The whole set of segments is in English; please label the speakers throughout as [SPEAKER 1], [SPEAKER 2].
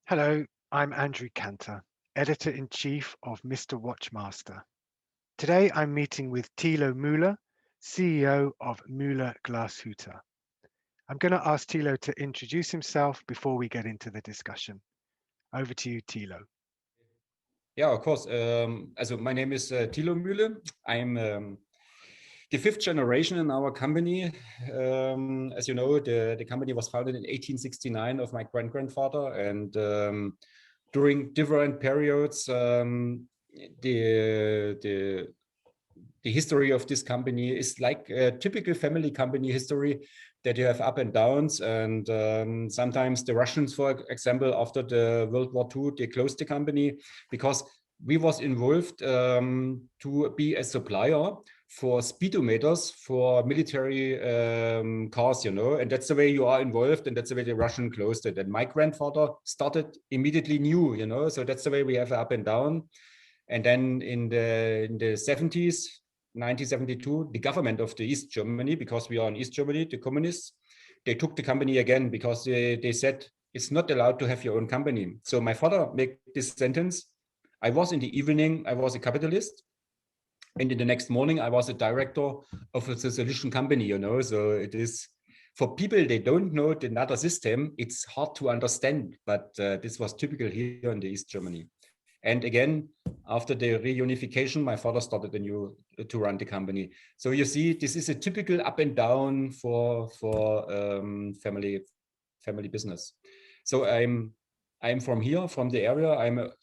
[SPEAKER 1] Hello, I'm Andrew Cantor, Editor-in-Chief of MrWatchMaster. Today I'm meeting with Thilo Mühle, CEO of Mühle-Glashüette. I'm going to ask Thilo to introduce himself before we get into the discussion. Over to you, Thilo.
[SPEAKER 2] Yeah, of course. My name is Thilo Mühle. I'm the fifth generation in our company. As you know, the company was founded in 1869 of my grandfather, and during different periods, the the history of this company is like a typical family company history, that you have up and downs. And sometimes the Russians, for example, after the World War II, they closed the company because we was involved to be a supplier for speedometers for military cars, and that's the way you are involved, and that's the way the Russian closed it. And my grandfather started immediately new, so that's the way we have up and down. And then in the 70s, 1972, the government of the East Germany, because we are in East Germany, the communists, they took the company again because they said it's not allowed to have your own company. So my father made this sentence: I was in the evening, I was a capitalist, and in the next morning, I was a director of a solution company, So it is, for people, they don't know the another system, it's hard to understand, but this was typical here in the East Germany. And again, after the reunification, my father started to run the company. So you see, this is a typical up and down for family business. So I'm from here, from the area.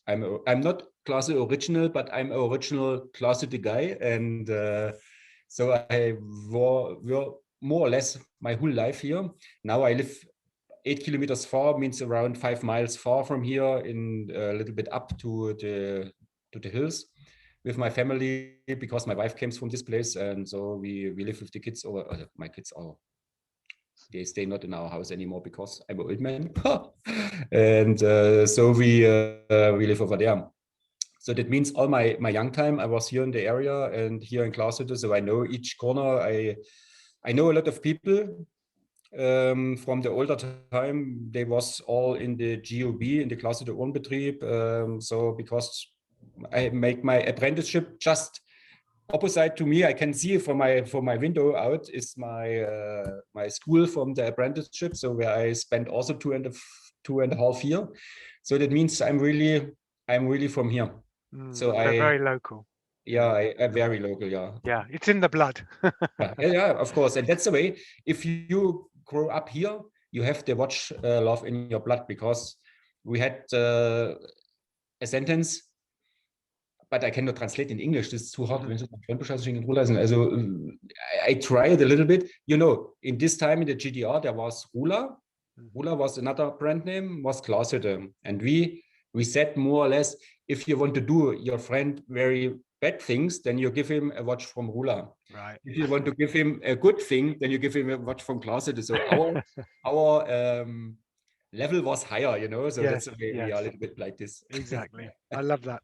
[SPEAKER 2] I'm not Class original, but I'm original Class the guy, and so I were more or less my whole life here. Now I live 8 kilometers far, means around 5 miles far from here, in a little bit up to the hills with my family, because my wife comes from this place, and so we live with the kids. Or my kids are, they stay not in our house anymore because I'm an old man, and so we live over there. So that means all my young time I was here in the area and here in Glashüette, so I know each corner. I know a lot of people. From the older time, they was all in the GOB, in the Glashütte Ohrenbetrieb. So because I make my apprenticeship just opposite to me, I can see from my window out is my school from the apprenticeship. So where I spent also two and a half year. So that means I'm really from here. So
[SPEAKER 1] Very local.
[SPEAKER 2] yeah, I very local.
[SPEAKER 1] Yeah, it's in the blood.
[SPEAKER 2] Yeah, of course. And that's the way, if you grow up here, you have the watch love in your blood, because we had a sentence, but I cannot translate in English. This is too hard. I tried a little bit. In this time in the GDR, there was Rula. Rula was another brand name, was Glashütte. And we said more or less, if you want to do your friend very bad things, then you give him a watch from Rula.
[SPEAKER 1] Right.
[SPEAKER 2] If you want to give him a good thing, then you give him a watch from Glashütte. So our level was higher, So
[SPEAKER 1] Yes,
[SPEAKER 2] that's the way we are a little bit like this.
[SPEAKER 1] exactly. I love that.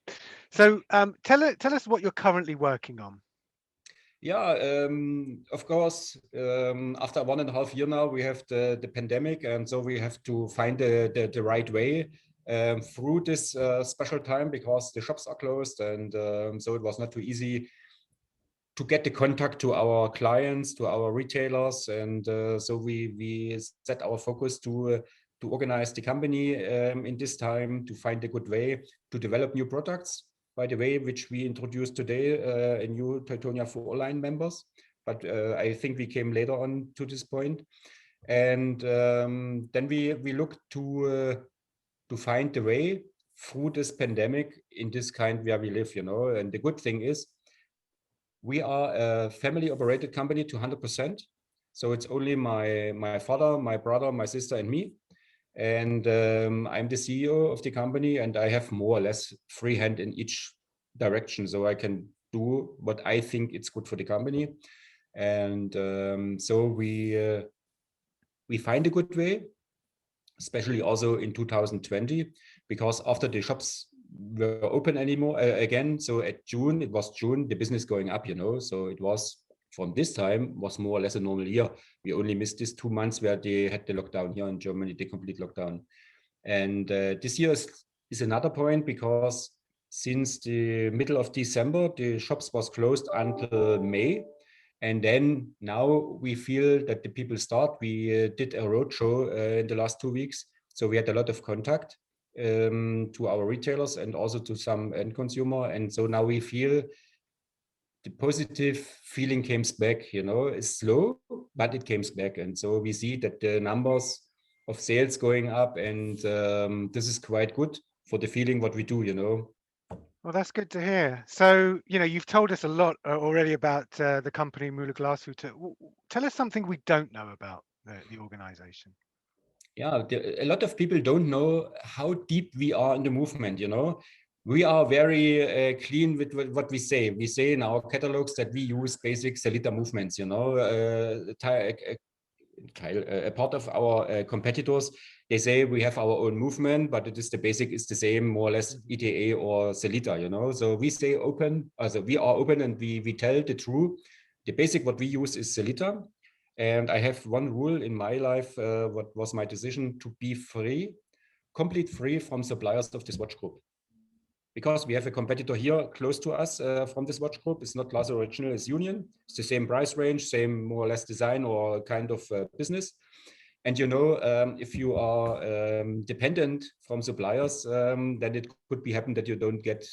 [SPEAKER 1] So tell us what you're currently working on.
[SPEAKER 2] Yeah, of course, after 1.5 years now, we have the pandemic, and so we have to find the right way through this special time, because the shops are closed, and so it was not too easy to get the contact to our clients, to our retailers, and so we set our focus to organize the company in this time, to find a good way to develop new products, by the way, which we introduced today, a new Teutonia 4-line members. But I think we came later on to this point. And then we look to find the way through this pandemic in this kind where we live, And the good thing is, we are a family operated company to 100%. So it's only my father, my brother, my sister, and me. And I'm the CEO of the company, and I have more or less free hand in each direction. So I can do what I think it's good for the company. And so we find a good way, especially also in 2020, because after the shops were open anymore again. So at June, it was June, the business going up, So it was, from this time, was more or less a normal year. We only missed these 2 months where they had the lockdown here in Germany, the complete lockdown. And this year is another point, because since the middle of December, the shops was closed until May. And then now we feel that the people start. We did a roadshow in the last 2 weeks. So we had a lot of contact to our retailers and also to some end consumer. And so now we feel the positive feeling comes back, it's slow, but it comes back. And so we see that the numbers of sales going up, and this is quite good for the feeling what we do.
[SPEAKER 1] Well, that's good to hear. So, you've told us a lot already about the company Mühle-Glashüette. Tell us something we don't know about the organization.
[SPEAKER 2] Yeah, a lot of people don't know how deep we are in the movement. We are very clean with what we say. We say in our catalogs that we use basic Selita movements. A part of our competitors, they say we have our own movement, but the basic is the same, more or less, ETA or Selita. So we say open, also we are open, and we tell the truth. The basic what we use is Selita. And I have one rule in my life, what was my decision, to be free, complete free from suppliers of this watch group. Because we have a competitor here close to us from this watch group. It's not Glass Original, it's Union. It's the same price range, same more or less design or kind of business. And if you are dependent from suppliers, then it could be happen that you don't get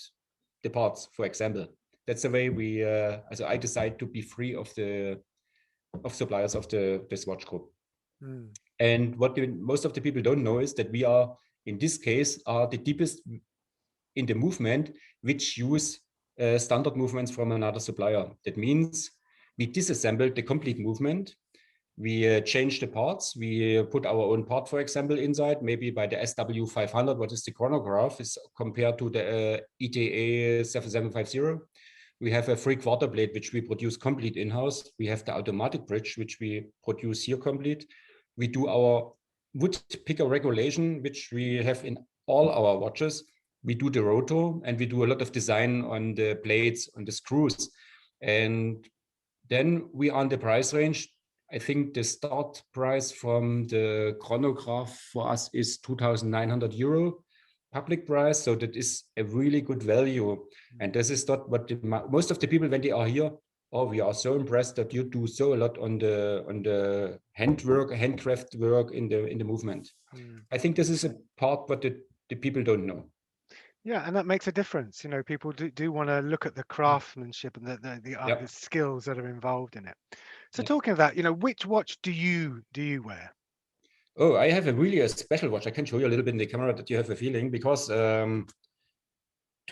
[SPEAKER 2] the parts, for example. That's the way I decide to be free of suppliers of this watch group. And what most of the people don't know is that we are, in this case, are the deepest in the movement, which use standard movements from another supplier. That means we disassembled the complete movement. We changed the parts. We put our own part, for example, inside, maybe by the SW500, what is the chronograph, is compared to the ETA 7750. We have a 3/4 blade, which we produce complete in-house. We have the automatic bridge, which we produce here complete. We do our wood picker regulation, which we have in all our watches. We do the rotor, and we do a lot of design on the blades, on the screws. And then we are on the price range. I think the start price from the chronograph for us is 2,900 euro public price. So that is a really good value. And this is not what most of the people, when they are here, we are so impressed that you do so a lot on the handcraft work in the movement. I think this is a part what the people don't know.
[SPEAKER 1] Yeah, and that makes a difference. People do want to look at the craftsmanship and the skills that are involved in it. So talking of that, which watch do you wear?
[SPEAKER 2] Oh, I have a special watch. I can show you a little bit in the camera that you have a feeling, because 2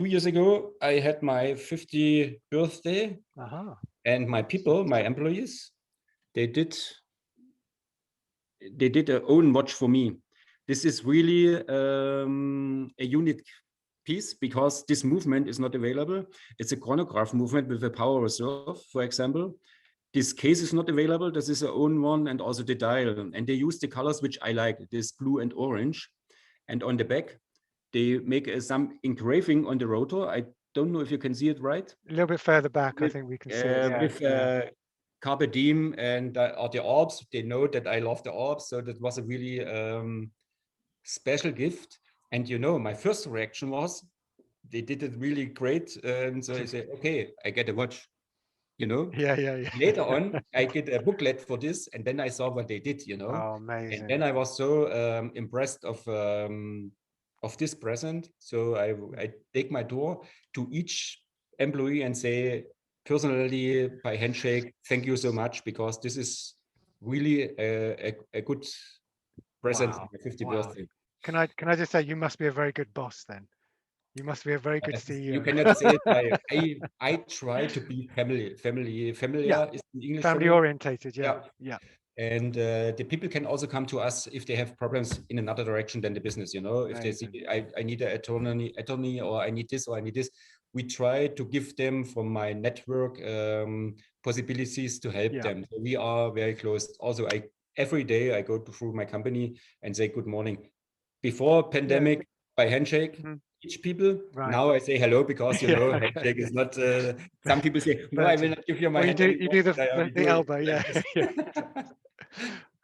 [SPEAKER 2] years ago, I had my 50th birthday, and my people, my employees, they did their own watch for me. This is really a unique piece, because this movement is not available. It's a chronograph movement with a power reserve, for example. This case is not available. This is our own one, and also the dial. And they use the colors which I like, this blue and orange. And on the back, they make some engraving on the rotor. I don't know if you can see it right.
[SPEAKER 1] A little bit further back, I think we can see it.
[SPEAKER 2] With Carpe Diem and the Alps. They know that I love the Alps. So that was a really special gift. And my first reaction was, they did it really great. And so I said, okay, I get a watch.
[SPEAKER 1] Yeah.
[SPEAKER 2] Later on, I get a booklet for this, and then I saw what they did.
[SPEAKER 1] Oh, amazing!
[SPEAKER 2] And then I was so impressed of this present. So I take my door to each employee and say personally, by handshake, thank you so much, because this is really a good present for my 50th birthday.
[SPEAKER 1] Can I just say, you must be a very good boss then. You must be a very good CEO.
[SPEAKER 2] You cannot say it. I try to be familiar is in English.
[SPEAKER 1] Family orientated, yeah.
[SPEAKER 2] And the people can also come to us if they have problems in another direction than the business. If they see I need an attorney, or I need this, or I need this, we try to give them from my network possibilities to help them. So we are very close. Also, every day I go through my company and say good morning. Before pandemic, by handshake. Each people. Now I say hello, because handshake is not. Some people say no, I will not give you my hand.
[SPEAKER 1] You do the elbow,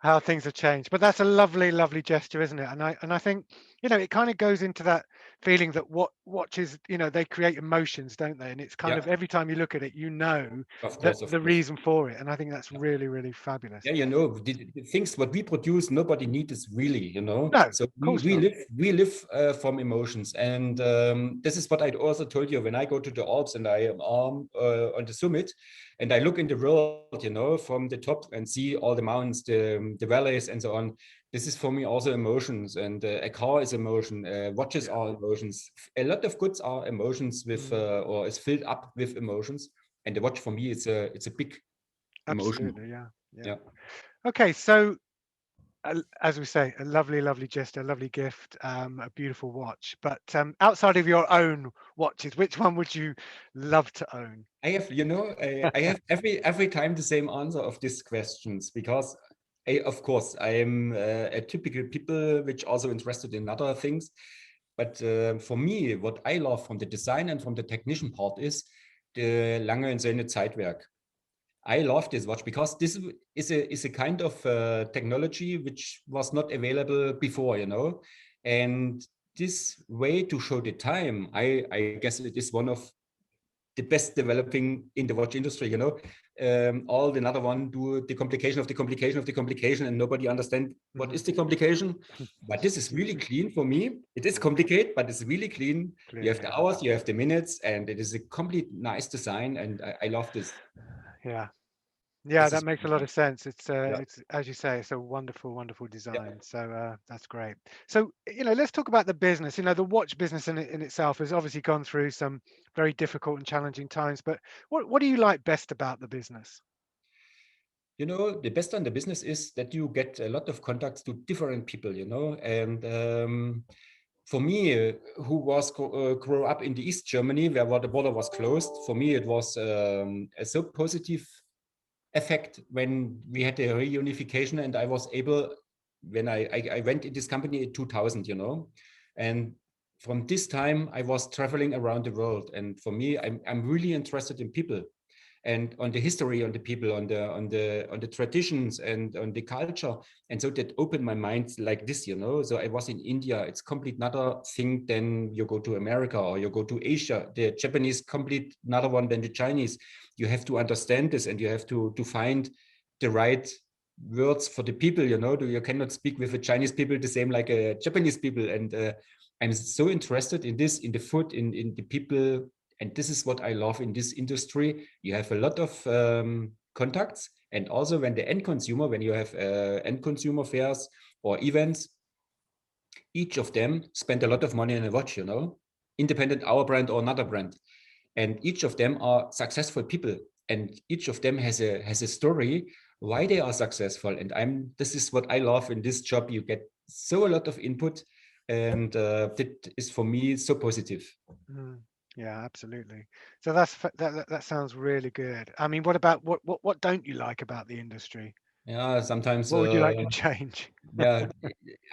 [SPEAKER 1] how things have changed. But that's a lovely, lovely gesture, isn't it? And I think, it kind of goes into that feeling that what watches, they create emotions, don't they? And it's kind of
[SPEAKER 2] Yeah,
[SPEAKER 1] every time you look at it,
[SPEAKER 2] of
[SPEAKER 1] that
[SPEAKER 2] course, of
[SPEAKER 1] the
[SPEAKER 2] course.
[SPEAKER 1] reason for it. And I think that's really, really fabulous.
[SPEAKER 2] Yeah, the things what we produce, nobody needs really,
[SPEAKER 1] No, of
[SPEAKER 2] So
[SPEAKER 1] course
[SPEAKER 2] we
[SPEAKER 1] not.
[SPEAKER 2] live from emotions, and this is what I also told you when I go to the Alps and I am on the summit, and I look in the world, from the top and see all the mountains, the valleys, and so on. This is for me also emotions, and a car is emotion, watches
[SPEAKER 1] Yeah.
[SPEAKER 2] are emotions. A lot of goods are emotions with
[SPEAKER 1] Mm,
[SPEAKER 2] or is filled up with emotions, and the watch for me it's a big emotion.
[SPEAKER 1] absolutely. Yeah. Yeah.
[SPEAKER 2] Yeah.
[SPEAKER 1] Okay. So, as we say, a lovely, lovely gesture, a lovely gift, a beautiful watch. But outside of your own watches, which one would you love to own?
[SPEAKER 2] I have, I have every time the same answer of these questions because, of course, I am a typical people which also interested in other things. But for me, what I love from the design and from the technician part is the lange und söhne Zeitwerk. I love this watch because this is a kind of technology which was not available before, and this way to show the time, I guess it is one of the best developing in the watch industry, all the another one do the complication of the complication of the complication and nobody understand what
[SPEAKER 1] Mhm.
[SPEAKER 2] is the complication. But this is really clean for me. It is
[SPEAKER 1] Yeah,
[SPEAKER 2] complicated, but it's really clean. You have
[SPEAKER 1] clearly.
[SPEAKER 2] the hours, you have the minutes, and it is a complete nice design, and I love this.
[SPEAKER 1] Yeah. Yeah,
[SPEAKER 2] This
[SPEAKER 1] that
[SPEAKER 2] is
[SPEAKER 1] makes a lot of sense.
[SPEAKER 2] yeah,
[SPEAKER 1] It's as you say, it's a wonderful, wonderful
[SPEAKER 2] yeah.
[SPEAKER 1] design. So that's great. So let's talk about the business. The watch business in itself has obviously gone through some very difficult and challenging times. But what do you like best about the business?
[SPEAKER 2] The best on the business is that you get a lot of contacts to different people, and for me, who was grow up in the East Germany, where the border was closed, for me it was a so positive effect when we had the reunification, and I was able when I went in this company in 2000, and from this time I was traveling around the world, and for me, I'm really interested in people and on the history, on the people, on the traditions, and on the culture. And so that opened my mind like this, So I was in India. It's complete another thing than you go to America or you go to Asia. The Japanese complete another one than the Chinese. You have to understand this, and you have to find the right words for the people. You cannot speak with a Chinese people the same like a Japanese people. And I'm so interested in this, in the food, in the people, and this is what I love in this industry. You have a lot of contacts. And also when you have end consumer fairs or events, each of them spend a lot of money on a watch, independent our brand or another brand. And each of them are successful people. And each of them has a story why they are successful. And this is what I love in this job. You get so a lot of input, and that is for me so positive.
[SPEAKER 1] Mm, yeah, absolutely. So that sounds really good. I mean, what about what don't you like about the industry?
[SPEAKER 2] Yeah, sometimes
[SPEAKER 1] What would you like to change?
[SPEAKER 2] yeah,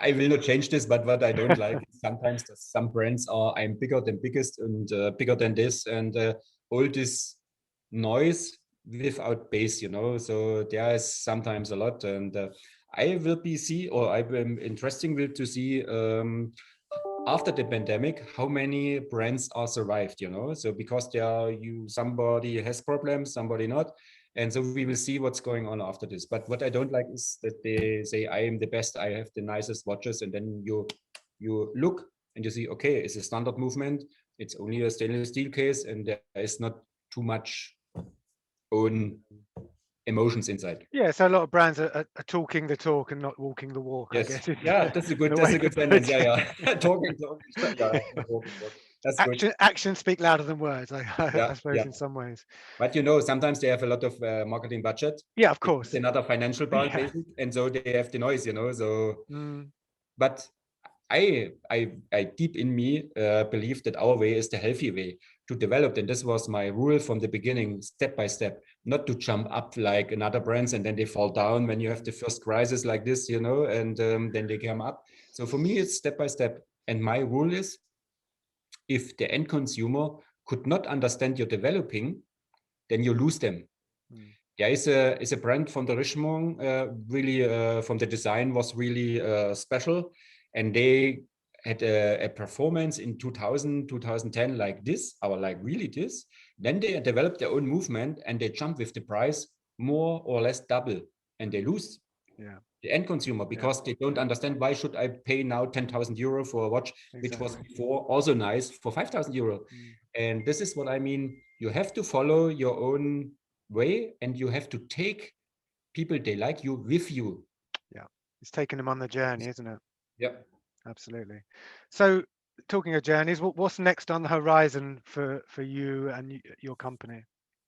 [SPEAKER 2] I will not change this, but what I don't like is sometimes that some brands are I'm bigger than biggest and bigger than this, and all this noise without base, So there is sometimes a lot, and I will be see or I am interesting will to see after the pandemic how many brands are survived, So because there are somebody has problems, somebody not, and so we will see what's going on after this. But what I don't like is that they say I am the best, I have the nicest watches, and then you look and you see, okay, it's a standard movement, it's only a stainless steel case, and there is not too much own emotions inside.
[SPEAKER 1] Yeah, so a lot of brands are talking the talk and not walking the walk, I
[SPEAKER 2] Yes,
[SPEAKER 1] guess is
[SPEAKER 2] yeah,
[SPEAKER 1] the
[SPEAKER 2] that's
[SPEAKER 1] way
[SPEAKER 2] a
[SPEAKER 1] to
[SPEAKER 2] good
[SPEAKER 1] put
[SPEAKER 2] sentence.
[SPEAKER 1] it.
[SPEAKER 2] Yeah, yeah. talking, yeah, walking. That's good.
[SPEAKER 1] Actions speak louder than words, I
[SPEAKER 2] Yeah,
[SPEAKER 1] suppose,
[SPEAKER 2] yeah.
[SPEAKER 1] in some ways.
[SPEAKER 2] But sometimes they have a lot of marketing budget.
[SPEAKER 1] Yeah, of
[SPEAKER 2] It's
[SPEAKER 1] course.
[SPEAKER 2] another financial
[SPEAKER 1] Yeah.
[SPEAKER 2] basic, and so they have the noise, So,
[SPEAKER 1] Mm,
[SPEAKER 2] but I deep in me believe that our way is the healthy way to develop, and this was my rule from the beginning, step by step, not to jump up like another brands and then they fall down when you have the first crisis like this, and then they come up. So for me, it's step by step, and my rule is if the end consumer could not understand your developing, then you lose them.
[SPEAKER 1] mm.
[SPEAKER 2] Yeah, it's a brand from the Richemont. Really, from the design was really special, and they had a performance in 2000, 2010 like this, or like really this. Then they developed their own movement, and they jump with the price more or less double, and they lose
[SPEAKER 1] Yeah,
[SPEAKER 2] the end consumer because they don't understand why should I pay now 10,000 euro for a watch, which was
[SPEAKER 1] exactly.
[SPEAKER 2] before also nice for 5,000 euro.
[SPEAKER 1] Mm.
[SPEAKER 2] And this is what I mean. You have to follow your own way, and you have to take people they like you with you.
[SPEAKER 1] Yeah, it's taking them on the journey, isn't it?
[SPEAKER 2] Yeah.
[SPEAKER 1] Absolutely. So, talking of journeys, what's next on the horizon for you and your company?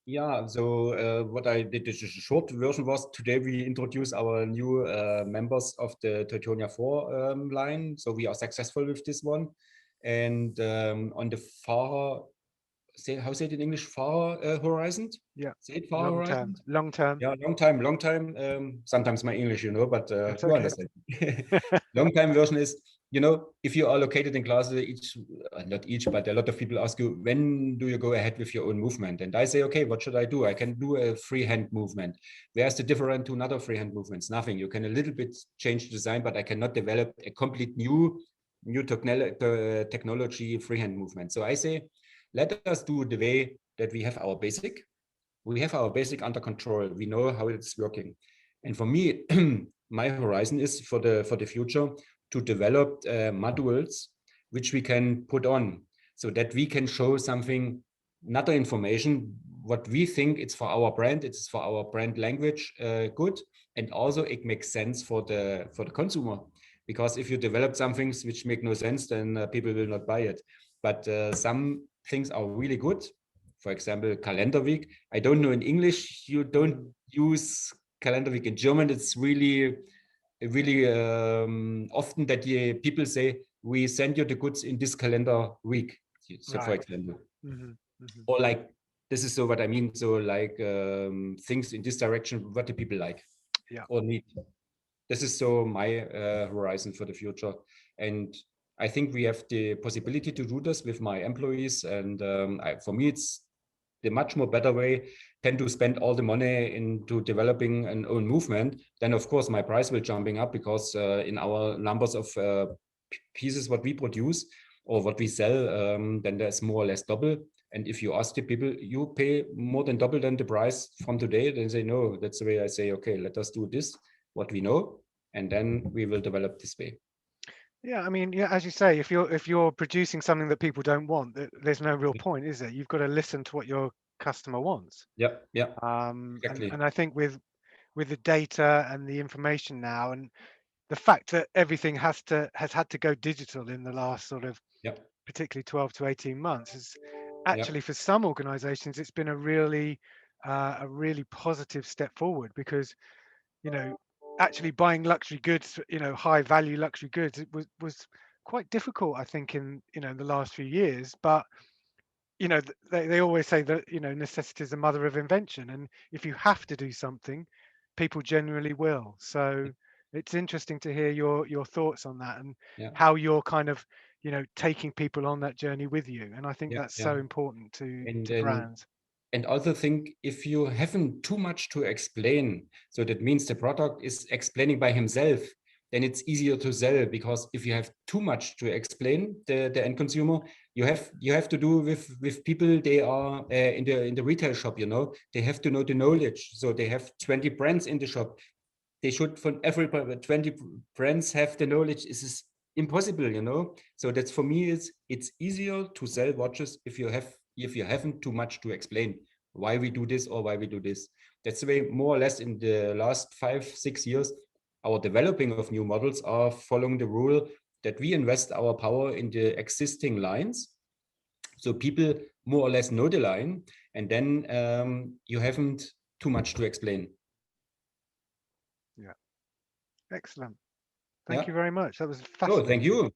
[SPEAKER 2] Yeah, so what I did, the short version was today we introduce our new members of the Teutonia 4 line. So we are successful with this one. And on the far, say, how say it in English, far horizon?
[SPEAKER 1] Yeah,
[SPEAKER 2] Say it, far
[SPEAKER 1] long
[SPEAKER 2] horizon?
[SPEAKER 1] term, long term.
[SPEAKER 2] Yeah, long time, long time. Sometimes my English, but
[SPEAKER 1] That's
[SPEAKER 2] you
[SPEAKER 1] okay.
[SPEAKER 2] understand. Long time version is, if you are located in classes, each, not each, but a lot of people ask you, when do you go ahead with your own movement? And I say, okay, what should I do? I can do a freehand movement. Where's the difference to another freehand movements? Nothing. You can a little bit change the design, but I cannot develop a complete new technology freehand movement. So I say, let us do the way that we have our basic. We have our basic under control. We know how it's working. And for me, my horizon is for the future to develop modules which we can put on so that we can show something, not the information, what we think it's for our brand, it's for our brand language good, and also it makes sense for the consumer. Because if you develop some things which make no sense, then people will not buy it. But some things are really good. For example, calendar week. I don't know in English. You don't use calendar week in German. It's really often that people say we send you the goods in this calendar week. So, for
[SPEAKER 1] Right.
[SPEAKER 2] example,
[SPEAKER 1] Hmm. Hmm.
[SPEAKER 2] or like this is so what I mean. So like things in this direction, what the people like
[SPEAKER 1] Yeah.
[SPEAKER 2] or need. This is so my horizon for the future, and I think we have the possibility to do this with my employees. And for me, it's the much more better way than to spend all the money into developing an own movement. Then of course my price will jumping up because in our numbers of pieces what we produce or what we sell, then there's more or less double. And if you ask the people, you pay more than double than the price from today, then they know. That's the way I say, okay, let us do this, what we know, and then we will develop this way.
[SPEAKER 1] Yeah, I mean, yeah, as you say, if you're producing something that people don't want, there's no real point, is there? You've got to listen to what your customer wants.
[SPEAKER 2] Yeah, yeah,
[SPEAKER 1] And
[SPEAKER 2] exactly.
[SPEAKER 1] I think with the data and the information now, and the fact that everything has had to go digital in the last sort of
[SPEAKER 2] Yeah,
[SPEAKER 1] particularly 12 to 18 months, is
[SPEAKER 2] yeah,
[SPEAKER 1] actually for some organizations it's been a really positive step forward, because you know actually buying luxury goods, high value luxury goods, it was quite difficult, I think, in the last few years. But they always say that necessity is the mother of invention, and if you have to do something, people generally will. So it's interesting to hear your thoughts on that, and
[SPEAKER 2] yeah,
[SPEAKER 1] how you're kind of taking people on that journey with you. And I think
[SPEAKER 2] yeah,
[SPEAKER 1] that's
[SPEAKER 2] yeah.
[SPEAKER 1] so important to
[SPEAKER 2] And
[SPEAKER 1] to
[SPEAKER 2] then
[SPEAKER 1] brands.
[SPEAKER 2] and also think if you haven't too much to explain, so that means the product is explaining by himself, then it's easier to sell. Because if you have too much to explain the end consumer, you have to do with people, they are in the retail shop, they have to know the knowledge. So they have 20 brands in the shop. They should, from every 20 brands, have the knowledge. This is impossible. So that's, for me, it's easier to sell watches if you haven't too much to explain why we do this or why we do this. That's the way, more or less, in the last 5 6 years, our developing of new models are following the rule that we invest our power in the existing lines, so people more or less know the line, and then you haven't too much to explain.
[SPEAKER 1] Yeah, excellent. Thank
[SPEAKER 2] Yeah.
[SPEAKER 1] you very much. That was
[SPEAKER 2] Oh, thank
[SPEAKER 1] fascinating.
[SPEAKER 2] you.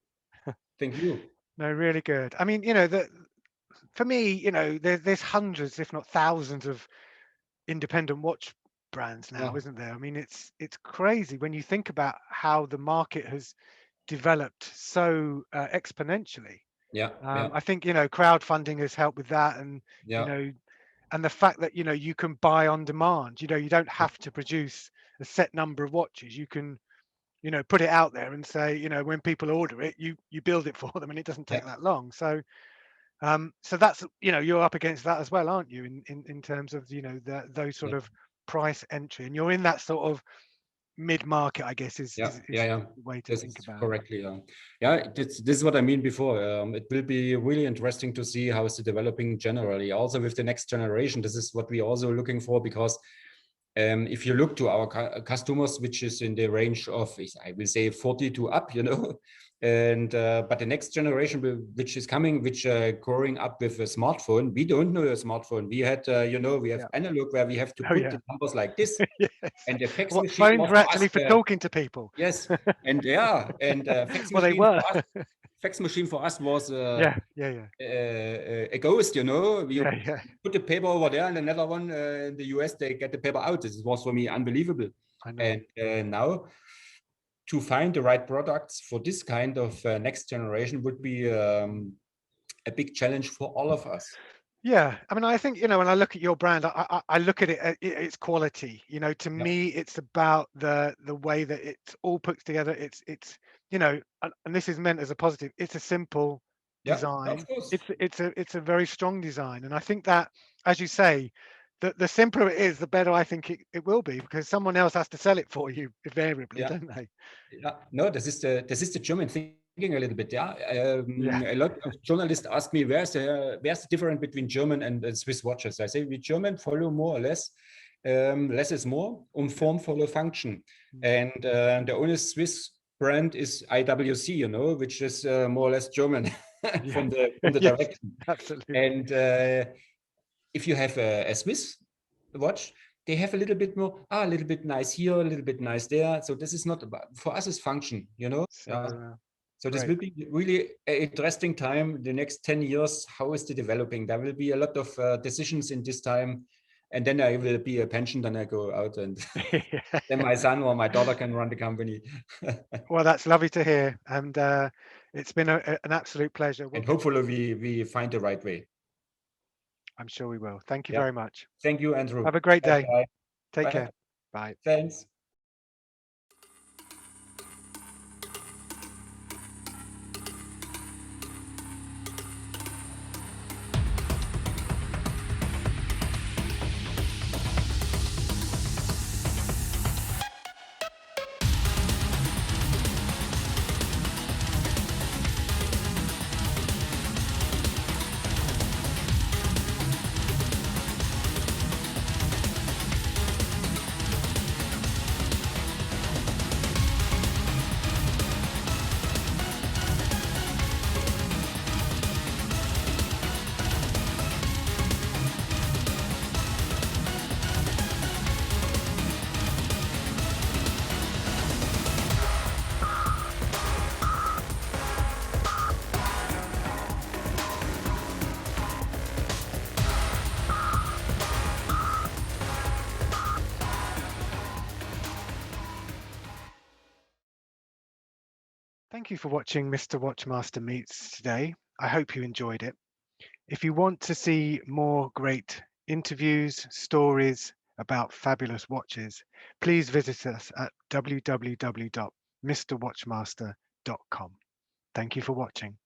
[SPEAKER 2] Thank you.
[SPEAKER 1] No, really good. I mean, for me, there's hundreds, if not thousands, of independent watch brands now,
[SPEAKER 2] Yeah,
[SPEAKER 1] isn't there? I mean, it's crazy when you think about how the market has developed so exponentially.
[SPEAKER 2] yeah, yeah,
[SPEAKER 1] I think crowdfunding has helped with that, and you
[SPEAKER 2] yeah,
[SPEAKER 1] know and the fact that you can buy on demand. You don't have to produce a set number of watches. You can put it out there and say, when people order it, you build it for them, and it doesn't take that long. So so that's you're up against that as well, aren't you, in terms of those sort of price entry, and you're in that sort of mid-market, I guess, is the way to think about
[SPEAKER 2] correctly. This is what I mean before. It will be really interesting to see how it's developing generally. Also with the next generation, this is what we're also looking for, because if you look to our customers, which is in the range of, I will say, 40 to up, and but the next generation which is coming, which growing up with a smartphone, we don't know a smartphone. We had we have analog, where we have to put the numbers like this.
[SPEAKER 1] Yes.
[SPEAKER 2] And the fax machine
[SPEAKER 1] phones were actually for talking to people.
[SPEAKER 2] Yes, and fax
[SPEAKER 1] well,
[SPEAKER 2] machine
[SPEAKER 1] they were.
[SPEAKER 2] for us, fax machine for us was
[SPEAKER 1] a
[SPEAKER 2] ghost. We
[SPEAKER 1] Yeah.
[SPEAKER 2] put the paper over there, and another one in the US, they get the paper out. This was for me unbelievable.
[SPEAKER 1] I know.
[SPEAKER 2] And now to find the right products for this kind of next generation would be a big challenge for all of us.
[SPEAKER 1] Yeah, I mean, I think when I look at your brand, I look at it, its quality. To me, it's about the way that it's all put together. It's and this is meant as a positive. It's a simple design.
[SPEAKER 2] Of course.
[SPEAKER 1] It's a very strong design, and I think that, as you say, the simpler it is, the better I think it will be, because someone else has to sell it for you invariably, don't they?
[SPEAKER 2] No, this is the German thing. A little bit, A lot of journalists ask me, where's the difference between German and Swiss watches? I say we German follow more or less, less is more, form follow function, and the only Swiss brand is IWC, which is more or less German from the direction.
[SPEAKER 1] Absolutely.
[SPEAKER 2] And if you have a Swiss watch, they have a little bit more, a little bit nice here, a little bit nice there. So this is not about, for us, it's function, So this will be really an interesting time, the next 10 years. How is it developing? There will be a lot of decisions in this time. And then I will be a pension, then I go out, and then my son or my daughter can run the company.
[SPEAKER 1] Well, that's lovely to hear. And it's been an absolute pleasure.
[SPEAKER 2] And hopefully we find the right way.
[SPEAKER 1] I'm sure we will. Thank you very much.
[SPEAKER 2] Thank you, Andrew.
[SPEAKER 1] Have a great day.
[SPEAKER 2] Bye.
[SPEAKER 1] Take care. Bye.
[SPEAKER 2] Thanks.
[SPEAKER 1] Thank you for watching Mr. Watchmaster Meets today. I hope you enjoyed it. If you want to see more great interviews, stories about fabulous watches, please visit us at www.mrwatchmaster.com. Thank you for watching.